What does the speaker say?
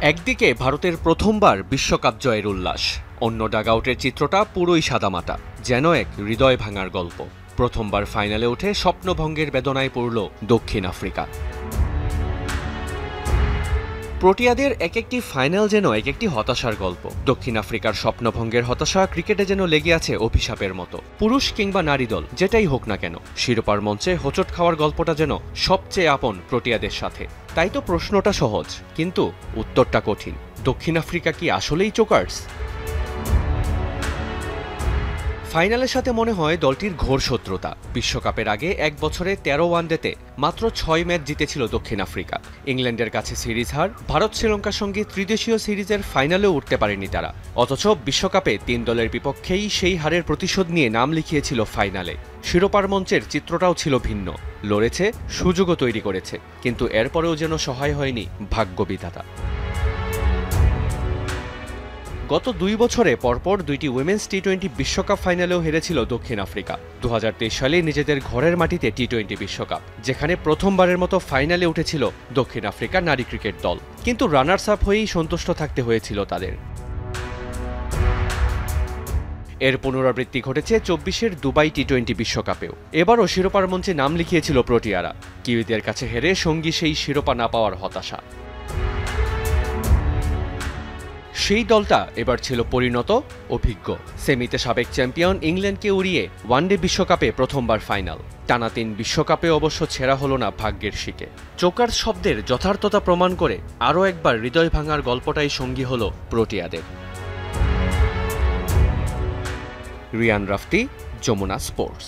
একদিকে ভারতের প্রথমবার বিশ্বকাপ জয়ের উল্লাস, অন্য ডাগআউটের চিত্রটা পুরোই সাদামাটা, যেন এক হৃদয় ভাঙার গল্প। প্রথমবার ফাইনালে উঠে স্বপ্নভঙ্গের বেদনায় পড়ল দক্ষিণ আফ্রিকা। প্রোটিয়াদের এক একটি ফাইনাল যেন এক একটি হতাশার গল্প। দক্ষিণ আফ্রিকার স্বপ্নভঙ্গের হতাশা ক্রিকেটে যেন লেগে আছে অভিশাপের মতো। পুরুষ কিংবা নারী দল যেটাই হোক না কেন, শিরোপার মঞ্চে হোঁচট খাওয়ার গল্পটা যেন সবচেয়ে আপন প্রোটিয়াদের সাথে। তাই তো প্রশ্নটা সহজ, কিন্তু উত্তরটা কঠিন। দক্ষিণ আফ্রিকা কি আসলেই চোকার্স? ফাইনালের সাথে মনে হয় দলটির ঘোর শত্রুতা। বিশ্বকাপের আগে এক বছরে ১৩ ওয়ানডেতে মাত্র ৬ ম্যাচ জিতেছিল দক্ষিণ আফ্রিকা। ইংল্যান্ডের কাছে সিরিজ হার, ভারত শ্রীলঙ্কার সঙ্গে ত্রিদেশীয় সিরিজের ফাইনালেও উঠতে পারেনি তারা। অথচ বিশ্বকাপে ৩ দলের বিপক্ষেই সেই হারের প্রতিশোধ নিয়ে নাম লিখিয়েছিল ফাইনালে। শিরোপার মঞ্চের চিত্রটাও ছিল ভিন্ন, লড়েছে, সুযোগও তৈরি করেছে, কিন্তু এরপরেও যেন সহায় হয়নি ভাগ্যবিধাতা। গত ২ বছরে পরপর দুইটি উইমেন্স টি-20 বিশ্বকাপ ফাইনালেও হেরেছিল দক্ষিণ আফ্রিকা। ২০২৩ সালে নিজেদের ঘরের মাটিতে টি-20 বিশ্বকাপ, যেখানে প্রথমবারের মতো ফাইনালে উঠেছিল দক্ষিণ আফ্রিকার নারী ক্রিকেট দল, কিন্তু রানার্স আপ হয়েই সন্তুষ্ট থাকতে হয়েছিল তাদের। এর পুনরাবৃত্তি ঘটেছে ২৪-এর দুবাই টি-20 বিশ্বকাপেও। এবারও শিরোপার মঞ্চে নাম লিখিয়েছিল প্রোটিয়ারা। কিউইদের কাছে হেরে সঙ্গী সেই শিরোপা না পাওয়ার হতাশা। সেই দলটা এবার ছিল পরিণত, অভিজ্ঞ। সেমিতে সাবেক চ্যাম্পিয়ন ইংল্যান্ডকে উড়িয়ে ওয়ানডে বিশ্বকাপে প্রথমবার ফাইনাল। টানা ৩ বিশ্বকাপে অবশ্য ছেঁড়া হল না ভাগ্যের শিকে। চোকার্স শব্দের যথার্থতা প্রমাণ করে আরও একবার হৃদয় ভাঙার গল্পটাই সঙ্গী হল প্রোটিয়াদের। রিয়ান রাফতি, যমুনা স্পোর্টস।